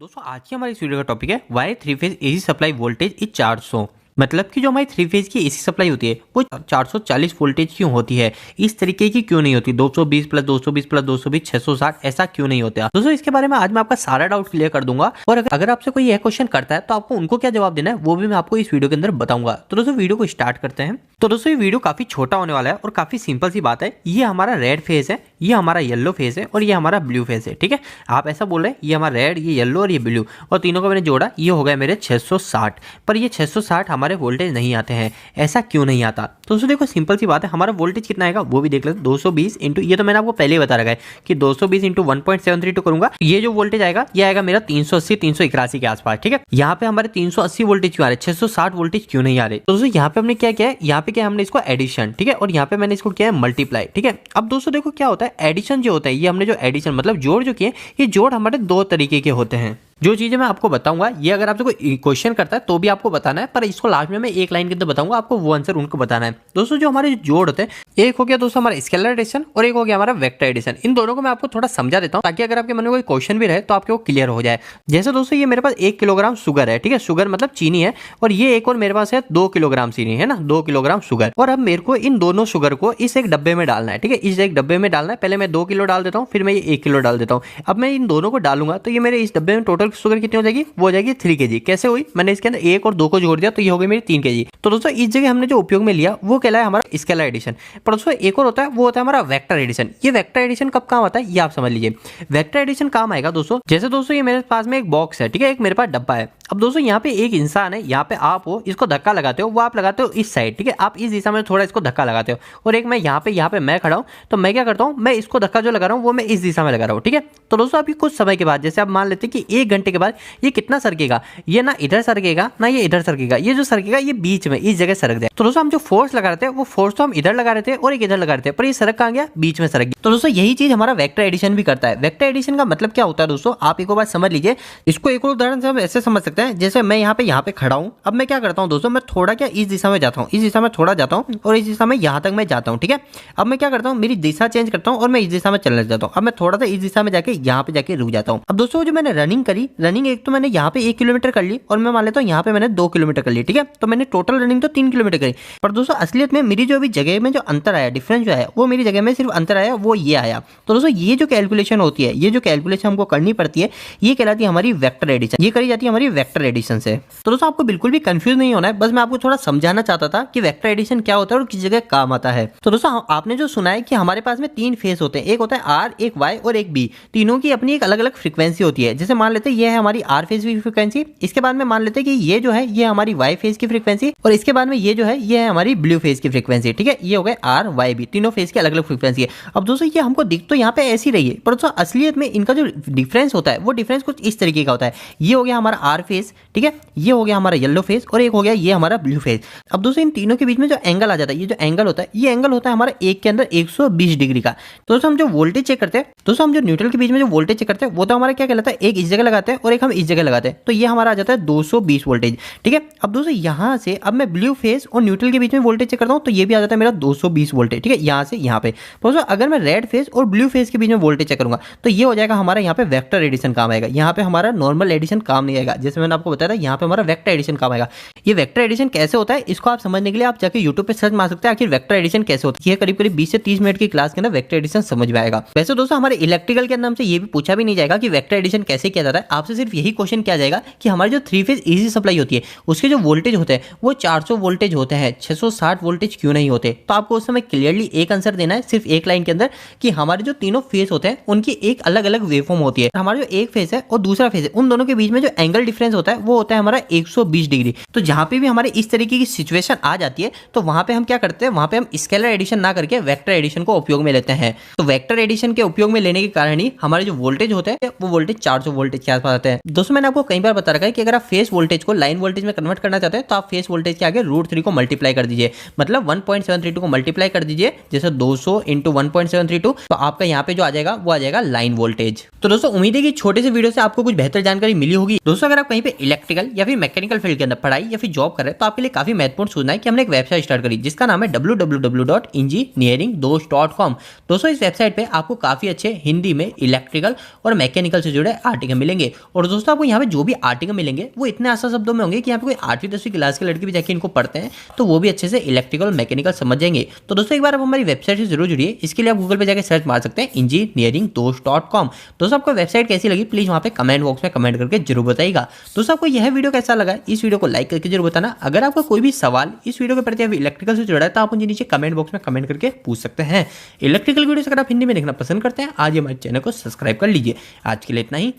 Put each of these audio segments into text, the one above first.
दोस्तों आज की हमारी इस वीडियो का टॉपिक है why three phase AC supply voltage is 400। मतलब कि जो हमारी थ्री फेज की एसी सप्लाई होती है वो 440 वोल्टेज क्यों होती है, इस तरीके की क्यों नहीं होती, 220 प्लस 220 प्लस 220 660 ऐसा क्यों नहीं होता। दोस्तों इसके बारे में आज मैं आपका सारा डाउट क्लियर कर दूंगा और अगर आपसे कोई यह क्वेश्चन करता है तो आपको उनको क्या जवाब देना है वो भी मैं आपको इस वीडियो के अंदर बताऊंगा। तो दोस्तों वीडियो को स्टार्ट करते हैं। तो दोस्तों ये वीडियो काफी छोटा होने वाला है और काफी सिंपल सी बात है। ये हमारा रेड फेज है, ये हमारा येलो फेज है और ये हमारा ब्लू फेज है। ठीक है, आप ऐसा बोल रहे हैं ये हमारा रेड, ये येलो और ये ब्लू, और तीनों को मैंने जोड़ा, ये हो गया मेरे 660। पर ये 660 हमारे वोल्टेज नहीं आते हैं, ऐसा क्यों नहीं आता। तो दोस्तों देखो सिंपल सी बात है, हमारा वोल्टेज कितना आएगा वो भी देख लेते हैं। 220 इंटू, ये तो मैंने आपको पहले ही बता रखा है कि 220 इंटू 1.732 करूंगा, ये जो वोल्टेज आएगा ये आएगा मेरा 380 381 के आसपास। ठीक है, यहाँ पे हमारे 380 वोल्टेज क्यों आ रहे, 660 वोल्टेज क्यों नहीं आ रहे। तो दोस्तों यहाँ पे हमने क्या किया है, यहाँ पे क्या हमने इसको एडिशन, ठीक है, और यहाँ पे मैंने इसको किया है मल्टीप्लाई। ठीक है, अब दोस्तों देखो क्या होता है, एडिशन जो होता है, ये हमने जो एडिशन मतलब जोड़ जो किए, ये जोड़ हमारे दो तरीके के होते हैं। जो चीजें मैं आपको बताऊंगा ये अगर आपसे कोई क्वेश्चन करता है तो भी आपको बताना है, पर इसको लास्ट में मैं एक लाइन के अंदर बताऊंगा, आपको वो आंसर उनको बताना है। दोस्तों जो हमारे जोड़ होते हैं, एक हो गया दोस्तों हमारा स्केलर एडिशन और एक हो गया हमारा वेक्टर एडिशन। इन दोनों को मैं आपको थोड़ा समझा देता हूं ताकि अगर आपके मन में कोई क्वेश्चन भी रहे तो आपके वो क्लियर हो जाए। जैसे दोस्तों ये मेरे पास 1 किलोग्राम शुगर है, ठीक है, शुगर मतलब चीनी है, और ये एक और मेरे पास है 2 किलोग्राम चीनी है ना, 2 किलोग्राम शुगर। और अब मेरे को इन दोनों शुगर को इस एक डब्बे में डालना है। ठीक है, इस एक डब्बे में डालना है। पहले मैं 2 किलो डाल देता हूँ, फिर मैं ये 1 किलो डाल देता हूँ। अब मैं इन दोनों को डालूंगा तो ये मेरे इस डब्बे में टोटल शुगर कितनी हो जाएगी, वो हो जाएगी 3 kg। कैसे हुई, मैंने इसके अंदर 1 और 2 को जोड़ दिया तो ये हो गई मेरी 3 kg। तो दोस्तों इस जगह हमने जो उपयोग में लिया वो कहलाया हमारा स्केलर एडिशन। पर दोस्तों एक और होता है, वो होता है हमारा वेक्टर एडिशन। ये वेक्टर एडिशन कब काम आता है ये आप समझ लीजिए। वेक्टर एडिशन काम आएगा दोस्तों, जैसे दोस्तों ये मेरे पास में एक बॉक्स है, ठीक है, एक मेरे पास डब्बा है। अब दोस्तों यहाँ पे एक इंसान है, यहाँ पे आप हो, इसको धक्का लगाते हो, वो आप लगाते हो इस साइड, ठीक है, आप इस दिशा में थोड़ा इसको धक्का लगाते हो, और एक मैं यहाँ पे मैं खड़ा हूँ, तो मैं क्या करता हूँ, मैं इसको धक्का जो लगा रहा हूँ वो मैं इस दिशा में लगा रहा हूँ। ठीक है, तो दोस्तों अभी कुछ समय के बाद, जैसे आप मान लेते हैं कि 1 घंटे के बाद ये कितना सरकेगा, ये ना इधर सरकेगा ना ये इधर सरकेगा, ये जो सरकेगा ये बीच में इस जगह सरक जाए। तो दोस्तों हम जो फोर्स लगा रहे थे वो फोर्स तो हम इधर लगा रहे थे और एक इधर लगा रहे थे, पर ये सरक कहाँ गया, बीच में सरक गया। तो दोस्तों यही चीज हमारा वेक्टर एडिशन भी करता है। वेक्टर एडिशन का मतलब क्या होता है दोस्तों, आप एक बार समझ लीजिए। इसको एक और उदाहरण से हम ऐसे समझ सकते हैं, जैसे मैं यहाँ पे खड़ा हूँ, अब मैं क्या करता हूँ दोस्तों, मैं थोड़ा क्या इस दिशा में जाता हूँ, इस दिशा में थोड़ा जाता हूँ और इस दिशा में यहाँ तक मैं जाता हूँ। ठीक है, अब मैं क्या करता हूँ, मेरी दिशा चेंज करता हूँ और मैं इस दिशा में चलने जाता हूँ। अब मैं थोड़ा सा इस दिशा में जाके यहाँ पे जाके रुक जाता हूँ। अब दोस्तों जो मैंने रनिंग करी, रनिंग एक तो मैंने यहाँ पे 1 किलोमीटर कर ली और मैं मान लेता हूँ यहाँ पे मैंने 2 किलोमीटर कर ली। ठीक है, तो मैंने टोटल रनिंग तो 3 किलोमीटर करी। पर दोस्तों असलियत में मेरी जो अभी जगह में जो अंतर आया, डिफरेंस जो है, वो मेरी जगह में सिर्फ अंतर आया वो ये आया। तो दोस्तों ये जो कैलकुलेशन होती है, ये जो कैलकुलेशन हमको करनी पड़ती है, ये कहलाती है हमारी वेक्टर एडिशन। ये करी जाती है हमारी वेक्टर एडिशन से। तो दोस्तों आपको बिल्कुल भी कंफ्यूज नहीं होना है, बस मैं आपको थोड़ा समझाना चाहता था कि वेक्टर एडिशन क्या होता है और किस जगह काम आता है। तो दोस्तों आपने जो सुना है कि हमारे पास में 3 फेस होते हैं, एक होता है आर, एक वाई और एक बी। तीनों की अपनी एक अलग अलग फ्रीक्वेंसी होती है। जैसे मान लेते हैं ये है हमारी आर फेज की फ्रीक्वेंसी, इसके बाद में मान लेते हैं कि ये जो है ये हमारी वाई फेज की फ्रीक्वेंसी, और इसके बाद में ये जो है ये है हमारी ब्लू फेज की फ्रीक्वेंसी। ठीक है, ये हो गए आर वाई बी, तीनों फेज की अलग अलग फ्रीक्वेंसी है। अब दोस्तों ये हमको दिख तो यहाँ पे ऐसी रही है, पर दोस्तों असलियत में इनका जो डिफरेंस होता है वो डिफरेंस कुछ इस तरीके का होता है। ये हो गया हमारा आर फेज, ठीक है, ये हो गया हमारा येलो फेज और एक हो गया ये हमारा ब्लू फेज। अब दोस्तों इन तीनों के बीच में जो एंगल आ जाता है, ये जो एंगल होता है, ये एंगल होता है हमारा एक के अंदर 120 डिग्री का। दोस्तों हम जो वोल्टेज चेक करते हैं, दोस्तों हम जो न्यूट्रल के बीच में जो वोल्टेज चेक करते हैं वो तो हमारा क्या कहलाता है, एक इस जगह लगाते हैं और एक हम इस जगह लगाते हैं, तो ये हमारा आ जाता है 220 वोल्टेज। ठीक है, अब दोस्तों यहाँ से अब मैं ब्लू फेज और न्यूट्रल के बीच में वोल्टेज चेक करता हूँ तो ये भी आ जाता है मेरा 220 वोल्टेज। ठीक है, यहाँ से यहाँ पे। दोस्तों अगर मैं रेड फेज और ब्लू फेज के बीच में वोल्टेज चेक करूंगा तो ये हो जाएगा हमारा यहाँ पे वेक्टर एडिशन काम आएगा। यहाँ पे हमारा नॉर्मल एडिशन काम नहीं आएगा, जैसे मैंने आपको बताया था, यहाँ पे हमारा वेक्टर एडिशन काम आएगा। ये वेक्टर एडिशन कैसे होता है इसको आप समझने के लिए आप जाके यूट्यूब पे सर्च मार सकते हैं, आखिर वेक्टर एडिशन कैसे होता है। ये करीब करीब 20 से 30 मिनट की क्लास के अंदर वेक्टर एडिशन समझ में आएगा। वैसे दोस्तों हमारे इलेक्ट्रिकल के नाम से ये भी पूछा भी नहीं जाएगा कि वेक्टर एडिशन कैसे किया जाता है, आपसे सिर्फ यही क्वेश्चन किया जाएगा कि हमारी जो 3 फेज एसी सप्लाई होती है उसके जो वोल्टेज होते हैं वो 400 वोल्टेज होते हैं, 660 वोल्टेज क्यों नहीं होते। तो आपको उस समय क्लियरली एक आंसर देना है सिर्फ एक लाइन के अंदर कि हमारे जो तीनों फेज होते हैं उनकी एक अलग अलग वेवफॉर्म होती है। हमारा जो एक फेज है और दूसरा फेज है उन दोनों के बीच में जो एंगल डिफरेंस होता है वो होता है हमारा 120 डिग्री। तो जहां पे भी हमारे इस तरीके की सिचुएशन आ जाती है तो वहां पे हम क्या करते हैं, वहां पे हम स्केलर एडिशन ना करके वेक्टर एडिशन को उपयोग में लेते हैं। तो वेक्टर एडिशन के उपयोग में लेने के कारण ही हमारे जो वोल्टेज होते हैं वो वोल्टेज 400 वोल्टेज के आसपास आते हैं। दोस्तों मैंने आपको कई बार बता रखा है कि अगर आप फेस वोल्टेज को लाइन वोल्टेज में कन्वर्ट करना चाहते हैं तो आप फेस वोल्टेज के आगे √3 को मल्टीप्लाई कर दीजिए, मतलब 1.732 को मल्टीप्लाई कर दीजिए, जैसे 200 इंटू 1.732, तो आपका यहाँ पे जो आ जाएगा वो आ जाएगा लाइन वोल्टेज। तो दोस्तों उम्मीद है कि छोटे से वीडियो से आपको कुछ बेहतर जानकारी मिली होगी। दोस्तों अगर आप कहीं कहीं पे इलेक्ट्रिकल या फिर मैकेनिकल फील्ड के अंदर पढ़ाई या फिर जॉब कर रहे हैं तो आपके लिए काफी महत्वपूर्ण सूचना है कि हमने एक वेबसाइट स्टार्ट करी जिसका नाम है www.engineeringdost.com। दोस्तों इस वेबसाइट पे आपको काफी अच्छे हिंदी में इलेक्ट्रिकल और मैकेनिकल से जुड़े आर्टिकल मिलेंगे। और दोस्तों आपको यहाँ पे जो भी आर्टिकल मिलेंगे वो इतने आसान शब्दों में होंगे कि यहाँ पे कोई 8वीं 10वीं क्लास के लड़के भी जाके इनको पढ़ते हैं तो वो भी अच्छे से इलेक्ट्रिकल और मैकेनिकल समझ जाएंगे। तो दोस्तों एक बार आप हमारी वेबसाइट से जरूर जुड़िए। इसके लिए आप गूगल पे जाकर सर्च मार सकते हैं engineeringdost.com। दोस्तों आपको वेबसाइट कैसी लगी प्लीज वहाँ पे कमेंट बॉक्स में कमेंट करके जरूर बताइएगा। दोस्तों आपको यह वीडियो कैसा लगा इस वीडियो को लाइक करके जरूर बताना। अगर आपका कोई भी सवाल इस वीडियो के प्रति इलेक्ट्रिकल से जुड़ा है तो आप मुझे नीचे कमेंट बॉक्स में कमेंट करके पूछ सकते हैं। इलेक्ट्रिकल वीडियो अगर आप हिंदी में देखना पसंद करते हैं आज हमारे चैनल को सब्सक्राइब कर लीजिए। आज के लिए इतना ही,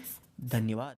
धन्यवाद।